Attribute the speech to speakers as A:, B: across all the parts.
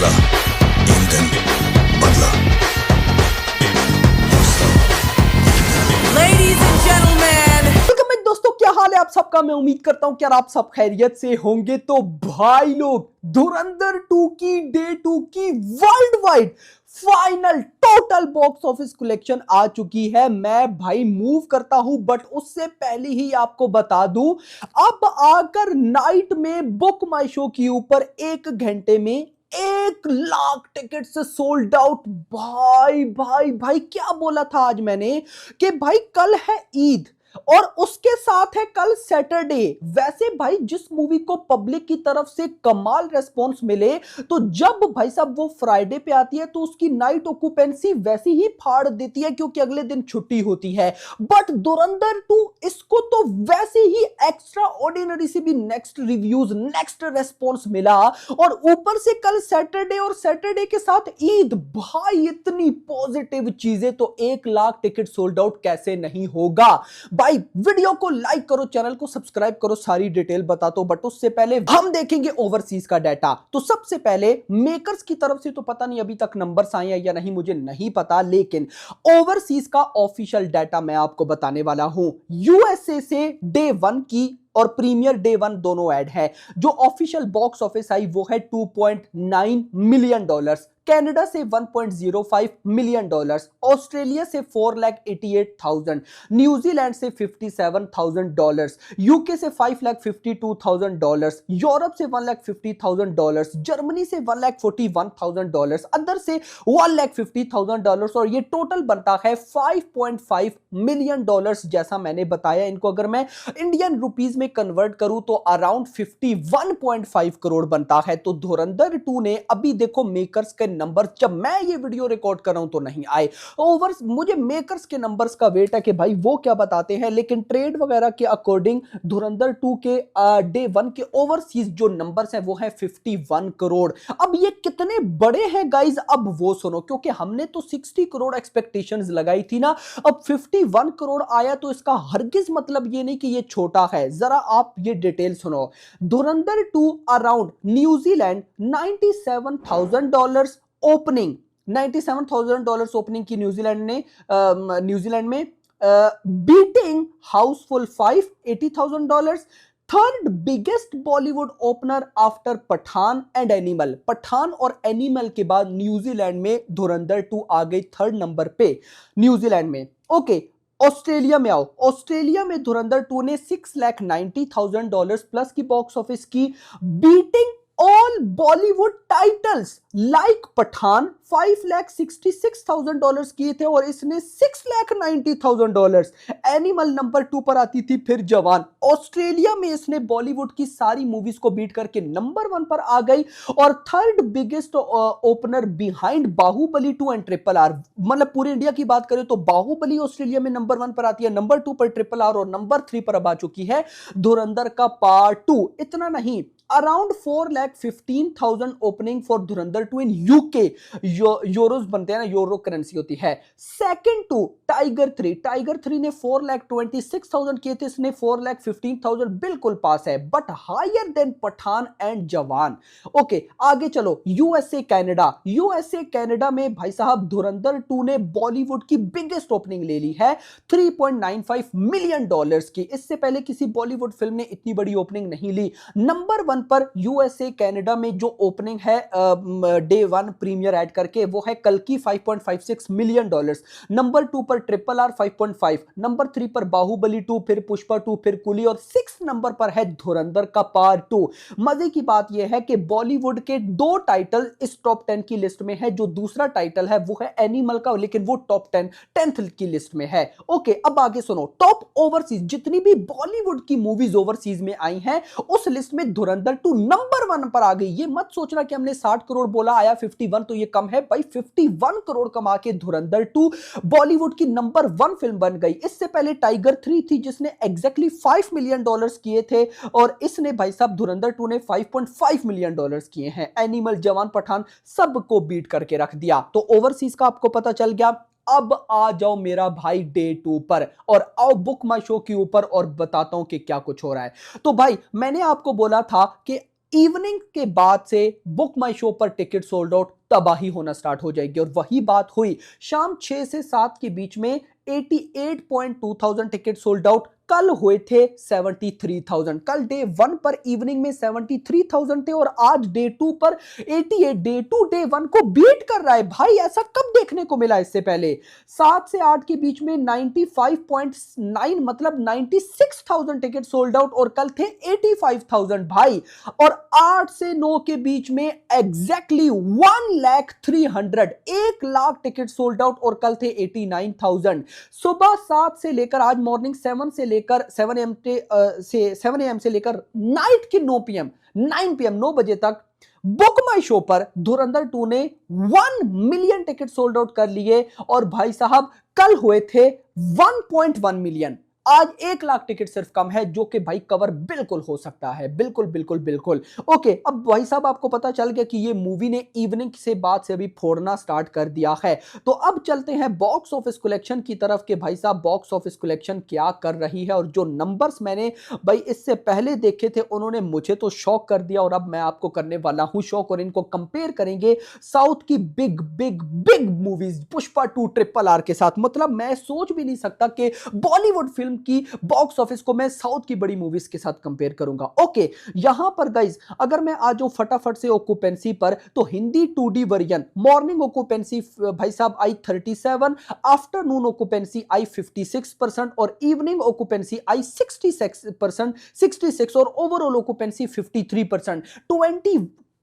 A: हौसला, ईंधन, बदला।
B: Ladies and gentlemen,
C: welcome back दोस्तों, क्या हाल है आप सबका। मैं उम्मीद करता हूं कि यार आप सब खैरियत से होंगे। तो भाई लोग, धुरंधर 2 की डे 2 की worldwide final total box office collection आ चुकी है। मैं भाई मूव करता हूं, बट उससे पहले ही आपको बता दूं, अब आकर नाइट में बुक माई शो के ऊपर 1 घंटे में 1 लाख टिकट से सोल्ड आउट। भाई भाई भाई, क्या बोला था आज मैंने कि भाई कल है ईद और उसके साथ है कल सैटरडे। वैसे भाई जिस मूवी को पब्लिक की तरफ से कमाल रेस्पॉन्स मिले, तो जब भाई साहब वो फ्राइडे पे आती है तो उसकी नाइट ऑक्यूपेंसी वैसी ही फाड़ देती है, क्योंकि अगले दिन छुट्टी होती है। बट धुरंधर 2 इसको तो वैसे ही एक्स्ट्रा ऑर्डिनरी से भी नेक्स्ट रिव्यूज, नेक्स्ट रेस्पॉन्स मिला। और ऊपर से कल सैटरडे और सैटरडे के साथ ईद। भाई इतनी पॉजिटिव चीजें, तो 1 लाख टिकट सोल्ड आउट कैसे नहीं होगा। भाई वीडियो को लाइक करो, चैनल को सब्सक्राइब करो, सारी डिटेल बता दो। बट उससे पहले हम देखेंगे ओवरसीज का डाटा। तो सबसे पहले मेकर्स की तरफ से तो पता नहीं अभी तक नंबर्स आए हैं या नहीं, मुझे नहीं पता, लेकिन ओवरसीज का ऑफिशियल डाटा मैं आपको बताने वाला हूं। यूएसए से डे 1 की और प्रीमियर डे 1 दोनों ऐड है। जो ऑफिशियल बॉक्स ऑफिस आई वो है $2.9 मिलियन, कनाडा से $1.05 मिलियन, ऑस्ट्रेलिया से $4,88,000, न्यूजीलैंड से $57,000, यूके से $5,52,000, यूरोप से $1,50,000, जर्मनी से $1,41,000, अदर से $1,50,000, और ये टोटल बनता है $5.5 मिलियन। जैसा मैंने बताया, इनको अगर मैं इंडियन रुपीज में कन्वर्ट करूं तो अराउंड 51.5 करोड़ बनता है। तो धुरंधर 2 ने अभी देखो मेकर्स के नंबर, जब मैं ये वीडियो रिकॉर्ड कर रहा हूं तो नहीं आए ओवर। मुझे मेकर्स के नंबर्स का वेट है कि भाई वो क्या बताते हैं, लेकिन ट्रेड वगैरह के अकॉर्डिंग धुरंधर 2 के डे 1 के ओवरसीज जो नंबर्स हैं वो है 51 करोड़। अब ये कितने बड़े हैं गाइज, अब वो सुनो, क्योंकि हमने तो 60 करोड़ एक्सपेक्टेशंस लगाई थी ना। अब 51 करोड़ आया तो इसका हरगिज मतलब ये नहीं कि ये छोटा है। जरा आप ये डिटेल सुनो। Dhurandhar 2 around New Zealand $97,000 opening, $97,000 opening की न्यूजीलैंड में, beating Housefull 5 $80,000। Third biggest Bollywood opener after Pathaan and Animal. Pathaan और एनिमल के बाद न्यूजीलैंड में धुरंधर 2 आ गई थर्ड नंबर पे न्यूजीलैंड में। ओके, ऑस्ट्रेलिया में आओ। ऑस्ट्रेलिया में धुरंधर 2 ने $6,90,000 प्लस की बॉक्स ऑफिस की, beating all Bollywood titles like Pathaan $5,66,000 किए थे और इसने $6,90,000। एनिमल नंबर 2 पर आती थी, फिर जवान। ऑस्ट्रेलिया में इसने बॉलीवुड की सारी मूवीज को बीट करके नंबर 1 पर आ गई। और third biggest opener behind Baahubali 2 and RRR। मतलब पूरे इंडिया की बात करें तो बाहुबली ऑस्ट्रेलिया में नंबर 1 पर आती है, नंबर 2 पर RRR और नंबर 3 पर अब आ चुकी है धुरंधर का पार्ट 2। इतना नहीं, around 4,15,000 opening for Dhurandhar 2 in UK. Euros बनते हैं ना, यूरो करेंसी होती है। Second to tiger 3। टाइगर 3 ने 4,26,000 किए थे, इसने 4,15,000, बिल्कुल पास है, but higher than Pathaan and Jawan. Okay, आगे चलो। USA Canada. यूएसए कनाडा में भाई साहब धुरंधर 2 ने बॉलीवुड की बिगेस्ट ओपनिंग ले ली है $3.95 मिलियन की। इससे पहले किसी बॉलीवुड फिल्म ने इतनी बड़ी ओपनिंग नहीं ली। नंबर 1 पर यूएसए कनाडा में जो ओपनिंग है डे 1 प्रीमियर ऐड करके वो है कल की $5.56 मिलियन। नंबर 2 पर RRR 5.5, नंबर 3 पर बाहुबली 2, फिर पुष्पा 2, फिर कुली, और 6 नंबर पर है धुरंधर का पार्ट 2। मजे की बात यह है कि बॉलीवुड के 2 टाइटल इस टॉप 10 की लिस्ट में है। जो दूसरा टाइटल है वो है एनिमल का, लेकिन वो टॉप 10th की लिस्ट में है। ओके, अब आगे सुनो। टॉप ओवरसीज जितनी भी बॉलीवुड की मूवीज ओवरसीज में आई हैं, उस लिस्ट में धुरंधर 2 नंबर 1 पर आ गई। ये मत सोचना कि हमने 60 करोड़ बोला आया 51, तो ये कम है भाई। 51 करोड़ कमा के धुरंधर 2 बॉलीवुड की नंबर 1 फिल्म बन गई। इससे पहले टाइगर 3 थी जिसने एग्जैक्टली $5 मिलियन किए थे, और इसने भाई साहब धुरंधर 2 ने $5.5 मिलियन किए हैं। एनिमल, जवान, पठान सबको बीट करके रख दिया। तो ओवरसीज का आपको पता चल गया। अब आ जाओ मेरा भाई डे 2 पर, और आओ बुक माई शो के ऊपर और बताता हूं कि क्या कुछ हो रहा है। तो भाई मैंने आपको बोला था कि इवनिंग के बाद से बुक माई शो पर टिकट सोल्ड आउट तबाही होना स्टार्ट हो जाएगी। और वही बात हुई शाम 6 से 7 के बीच में 88.2 टिकट सोल्ड आउट। कल हुए थे 73,000। कल डे 1 पर इवनिंग में 73,000 थे और आज डे 2 पर 88। डे 2 डे 1 को बीट कर रहा है भाई, ऐसा कब देखने को मिला इससे पहले। 7 से 8 के बीच में 95.9 मतलब 96,000 टिकट सोल्ड आउट और कल थे 85,000 भाई। और 8 से 9 के बीच में exactly 1 lakh ticket sold out और कल थे 89,000। सुबह 7 से लेकर आज मॉर्निंग 7 से लेकर 7 AM से लेकर नाइट के 9 PM 9 बजे तक बुक माई शो पर धुरंधर 2 ने 1 मिलियन टिकट सोल्ड आउट कर लिए। और भाई साहब कल हुए थे 1.1 मिलियन। आज 1 लाख टिकट सिर्फ कम है, जो कि भाई कवर बिल्कुल हो सकता है। बिल्कुल बिल्कुल बिल्कुल ओके। अब भाई साहब आपको पता चल गया कि ये मूवी ने इवनिंग से बाद से अभी फोड़ना स्टार्ट कर दिया है। तो अब चलते हैं बॉक्स ऑफिस कलेक्शन की तरफ कि भाई साहब बॉक्स ऑफिस कलेक्शन क्या कर रही है। और जो नंबर्स मैंने भाई इससे पहले देखे थे उन्होंने मुझे तो शॉक कर दिया और अब मैं आपको करने वाला हूं शॉक। और इनको कंपेयर करेंगे साउथ की big big big movies Pushpa 2 RRR के साथ। मतलब मैं सोच भी नहीं सकता कि बॉलीवुड फिल्म की बॉक्स ऑफिस को मैं साउथ की बड़ी मूवीज के साथ कंपेयर करूंगा। ओके यहां पर गाइस अगर मैं आ जाऊं फटाफट से ऑक्यूपेंसी पर, तो Hindi 2D version morning occupancy भाई साहब आई 37, आफ्टरनून ऑक्यूपेंसी आई 56% और इवनिंग ऑक्यूपेंसी आई 66% और ओवरऑल ऑक्यूपेंसी 53%।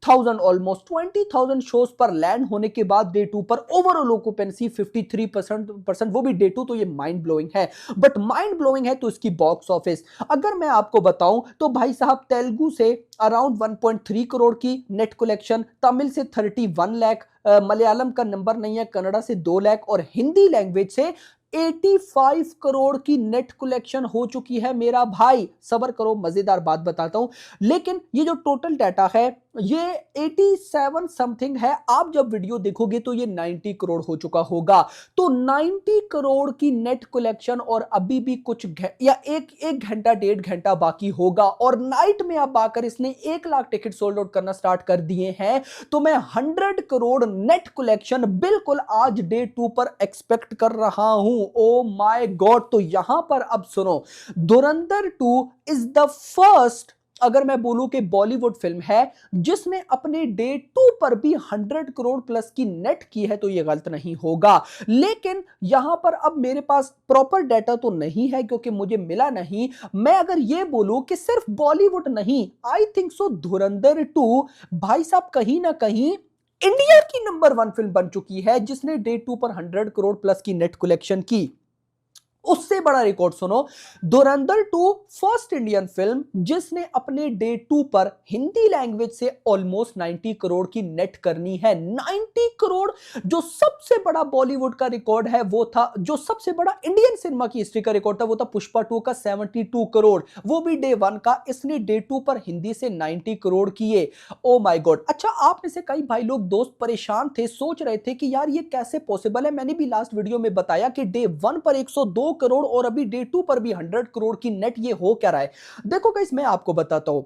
C: 20,000 शोज पर लैंड होने के बाद डे 2 पर ओवरऑल ऑक्यूपेंसी 53%, वो भी डे 2। तो ये माइंड ब्लोइंग है, बट माइंड ब्लोइंग है तो इसकी बॉक्स ऑफिस अगर मैं आपको बताऊं तो भाई साहब तेलुगु से अराउंड 1.3 करोड़ की नेट कलेक्शन, तमिल से 31 लाख, मलयालम का नंबर नहीं है, कन्नड़ा से 2 लाख और हिंदी लैंग्वेज से 85 करोड़ की नेट कलेक्शन हो चुकी है। मेरा भाई सबर करो, मजेदार बात बताता हूं। लेकिन ये जो टोटल डाटा है ये 87 समथिंग है। आप जब वीडियो देखोगे तो ये 90 करोड़ हो चुका होगा। तो 90 करोड़ की नेट कलेक्शन और अभी भी कुछ या एक घंटा 1.5 घंटा बाकी होगा। और नाइट में अब आकर इसने 1 लाख टिकट सोल्ड आउट करना स्टार्ट कर दिए हैं। तो मैं 100 करोड़ नेट कलेक्शन बिल्कुल आज डे 2 पर एक्सपेक्ट कर रहा हूं। Oh my God. तो यहां पर अब सुनो, धुरंधर 2 इज द फर्स्ट, अगर मैं बोलूं कि बॉलीवुड फिल्म है जिसने अपने डे 2 पर भी 100 करोड़ प्लस की नेट की है, तो यह गलत नहीं होगा। लेकिन यहां पर अब मेरे पास प्रॉपर डाटा तो नहीं है क्योंकि मुझे मिला नहीं। मैं अगर यह बोलूं कि सिर्फ बॉलीवुड नहीं, आई थिंक सो धुरंधर 2 भाई साहब कहीं ना कहीं इंडिया की नंबर 1 फिल्म बन चुकी है जिसने डे 2 पर 100 करोड़ प्लस की नेट कलेक्शन की। उससे बड़ा रिकॉर्ड सुनो, धुरंधर 2 फर्स्ट इंडियन फिल्म जिसने अपने डे 2 पर हिंदी लैंग्वेज से ऑलमोस्ट 90 करोड़ की नेट करनी है। 90 करोड़ जो सबसे बड़ा बॉलीवुड का रिकॉर्ड है वो था, जो सबसे बड़ा इंडियन सिनेमा की हिस्ट्री का रिकॉर्ड था वो था पुष्पा 2 का 72 करोड़, वो भी डे 1 का। इसने डे 2 पर हिंदी से 90 करोड़ किए। Oh my God. अच्छा आप में से कई भाई लोग दोस्त परेशान थे, सोच रहे थे कि यार ये कैसे पॉसिबल है। मैंने भी लास्ट वीडियो में बताया कि डे 1 पर 102 करोड़ और अभी डे 2 पर भी 100 करोड़ की नेट, ये हो क्या रहा है। देखो गाइस मैं आपको बताता हूं,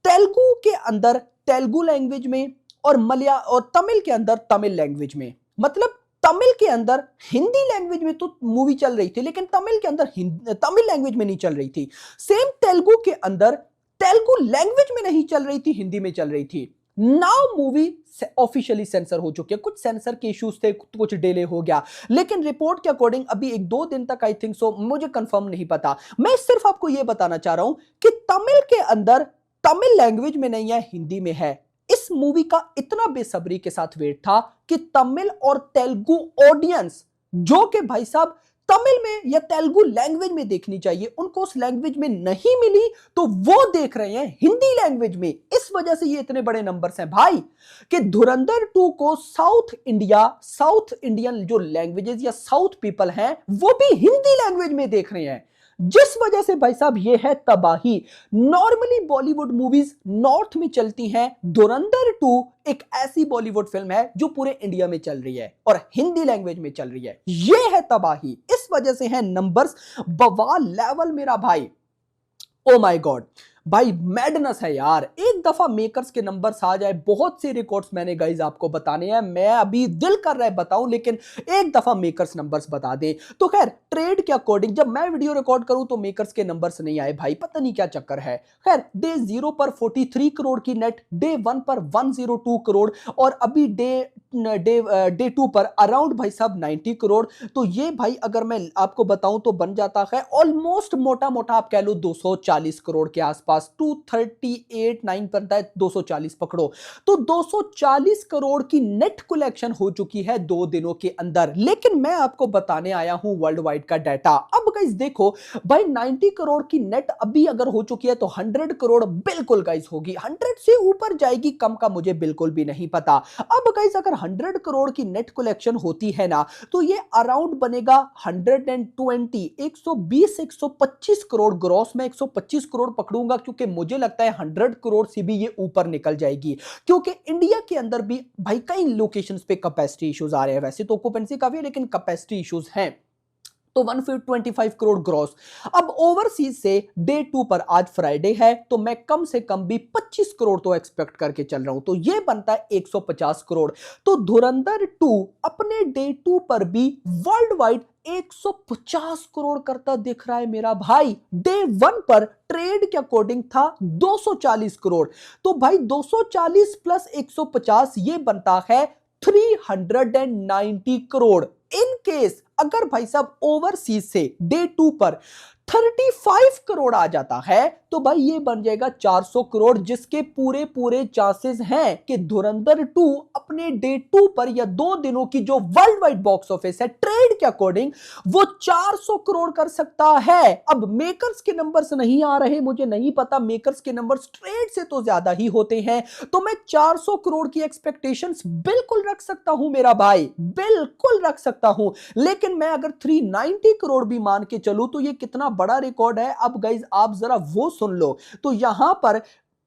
C: तेलुगु के अंदर तेलुगु लैंग्वेज में और और तमिल के अंदर तमिल लैंग्वेज में, मतलब तमिल के अंदर हिंदी लैंग्वेज में तो मूवी चल रही थी लेकिन तमिल के अंदर तमिल लैंग्वेज में नहीं चल रही थी। सेम तेलुगु के अंदर तेलुगु लैंग्वेज में नहीं चल रही थी, हिंदी में चल रही थी। नाउ मूवी ऑफिशियली सेंसर हो चुकी है। कुछ सेंसर के इश्यूज थे, कुछ डिले हो गया, लेकिन रिपोर्ट के अकॉर्डिंग अभी 1-2 दिन तक आई थिंक सो, मुझे कंफर्म नहीं पता। मैं सिर्फ आपको यह बताना चाह रहा हूं कि तमिल के अंदर तमिल लैंग्वेज में नहीं है, हिंदी में है। इस मूवी का इतना बेसब्री के साथ वेट था कि तमिल और तेलुगु ऑडियंस जो कि भाई साहब तमिल में या तेलुगु लैंग्वेज में देखनी चाहिए, उनको उस लैंग्वेज में नहीं मिली तो वो देख रहे हैं हिंदी लैंग्वेज में। इस वजह से ये इतने बड़े नंबर्स हैं भाई कि धुरंधर 2 को साउथ इंडियन जो लैंग्वेजेस या साउथ पीपल हैं वो भी हिंदी लैंग्वेज में देख रहे हैं, जिस वजह से भाई साहब ये है तबाही। नॉर्मली बॉलीवुड मूवीज नॉर्थ में चलती हैं, धुरंधर 2 एक ऐसी बॉलीवुड फिल्म है जो पूरे इंडिया में चल रही है और हिंदी लैंग्वेज में चल रही है। ये है तबाही। इस वजह से है नंबर्स बवाल लेवल मेरा भाई। Oh my God. भाई मैडनेस है यार। एक दफा मेकर्स के नंबर्स आ जाए, बहुत से रिकॉर्ड्स मैंने गाइज आपको बताने हैं, मैं अभी दिल कर रहा है बताऊं, लेकिन एक दफा मेकर्स नंबर्स बता दे। तो खैर ट्रेड के अकॉर्डिंग जब मैं वीडियो रिकॉर्ड करूं तो मेकर्स के नंबर्स नहीं आए भाई, पता नहीं क्या चक्कर है। खैर डे 0 पर 43 करोड़ की नेट, डे 1 पर 102 करोड़, और अभी डे 2 पर अराउंड भाई साहब 90 करोड़। तो ये भाई अगर मैं आपको बताऊं तो बन जाता है ऑलमोस्ट मोटा मोटा आप कह लो 240 करोड़ के आसपास, 238.9 बनता है, 240 पकड़ो। तो 240 करोड़ की नेट कलेक्शन हो चुकी है 2 दिनों के अंदर। लेकिन मैं आपको बताने आया हूं वर्ल्ड वाइड का डाटा। अब गाइस देखो भाई 90 करोड़ की नेट अभी अगर हो चुकी है तो 100 करोड़ बिल्कुल गाइस होगी, 100 से ऊपर जाएगी कम का मुझे बिल्कुल भी नहीं पता। अब गाइस अगर 100 करोड़ की नेट कलेक्शन होती है ना तो ये अराउंड बनेगा 120, 120, 125 करोड़ ग्रॉस। में 125 करोड़ पकड़ूंगा क्योंकि मुझे लगता है 100 करोड़ से भी ये ऊपर निकल जाएगी, क्योंकि इंडिया के अंदर भी भाई कई लोकेशंस पे कैपेसिटी इश्यूज आ रहे हैं। वैसे तो ऑक्यूपेंसी काफी है लेकिन कैपेसिटी इश्यूज हैं, तो 125 करोड़ ग्रॉस। अब ओवरसीज से डे 2 पर आज फ्राइडे है तो मैं कम से कम भी 25 करोड़ तो एक्सपेक्ट करके चल रहा हूं, तो ये बनता है 150 करोड़। तो धुरंधर 2 अपने डे 2 पर भी वर्ल्ड वाइड 150 करोड़ करता दिख रहा है मेरा भाई। डे 1 पर ट्रेड के अकॉर्डिंग था 240 करोड़, तो भाई 240 प्लस 150 ये बनता है 390 करोड़। इन केस अगर भाई साहब ओवरसीज से डे 2 पर 35 करोड़ आ जाता है तो भाई ये बन जाएगा 400 करोड़, जिसके पूरे पूरे चांसेस हैं कि धुरंधर 2 अपने डे 2 पर या 2 दिनों की जो वर्ल्ड वाइड बॉक्स ऑफिस है ट्रेड के अकॉर्डिंग वो 400 करोड़ कर सकता है। अब मेकर्स के नंबर्स नहीं आ रहे, मुझे नहीं पता, मेकर्स के नंबर्स ट्रेड से तो ज्यादा ही होते हैं, तो मैं 400 करोड़ की एक्सपेक्टेशंस बिल्कुल रख सकता हूं मेरा भाई, बिल्कुल रख सकता हूं। लेकिन मैं अगर 390 करोड़ भी मान के चलूं तो ये कितना बड़ा रिकॉर्ड है। अब गाइज आप जरा वो सुन लो, तो यहां पर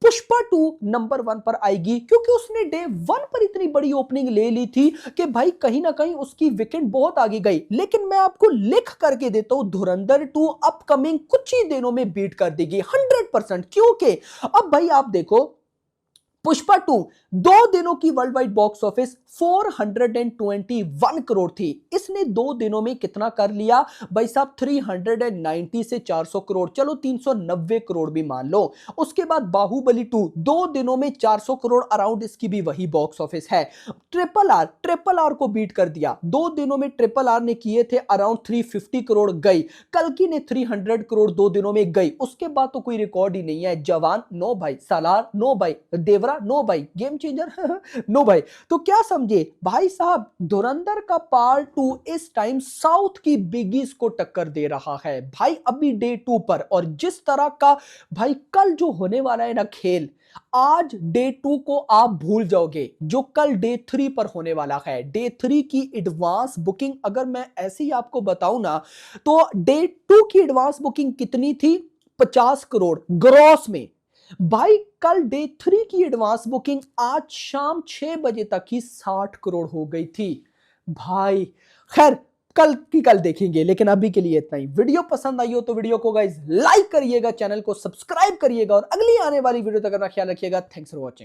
C: पुष्पा 2 नंबर 1 पर आएगी क्योंकि उसने डे 1 पर इतनी बड़ी ओपनिंग ले ली थी कि भाई कहीं ना कहीं उसकी विकेट बहुत आगे गई। लेकिन मैं आपको लिख करके देता हूं धुरंधर 2 अपकमिंग कुछ ही दिनों में बीट कर देगी 100%, क्योंकि अब भाई आप देखो पुष्पा 2 2 दिनों की world wide box office 421 crore थी, इसने 2 दिनों में कितना कर लिया भाई साहब 390 से 400 करोड़, चलो 390 करोड़ भी मान लो। उसके बाद बाहुबली 2 2 दिनों में 400 करोड़ अराउंड, इसकी भी वही बॉक्स ऑफिस है। ट्रिपल आर को बीट कर दिया, 2 दिनों में ट्रिपल आर ने किए थे अराउंड 350 करोड़ गई, कल्कि ने 300 करोड़ 2 दिनों में गई। उसके बाद तो कोई रिकॉर्ड ही नहीं है। जवान नो भाई, सालार नो भाई, देवरा नो भाई, गेम चेंजर नो भाई। तो क्या समझे भाई साहब, धुरंधर का पार्ट 2 इस टाइम साउथ की बिगीज को टक्कर दे रहा है भाई अभी डे 2 पर। और जिस तरह का भाई कल जो होने वाला है ना खेल, आज डे 2 को आप भूल जाओगे, जो कल डे 3 पर होने वाला है। डे 3 की एडवांस बुकिंग अगर मैं ऐसे ही आपको बताऊं ना तो डे 2 की एडवांस बुकिंग कितनी थी, 50 करोड़ ग्रॉस में। भाई कल डे 3 की एडवांस बुकिंग आज शाम 6 बजे तक ही 60 करोड़ हो गई थी भाई। खैर कल की कल देखेंगे, लेकिन अभी के लिए इतना ही। वीडियो पसंद आई हो तो वीडियो को गाइस लाइक करिएगा, चैनल को सब्सक्राइब करिएगा और अगली आने वाली वीडियो तक अपना ख्याल रखिएगा। Thanks for watching.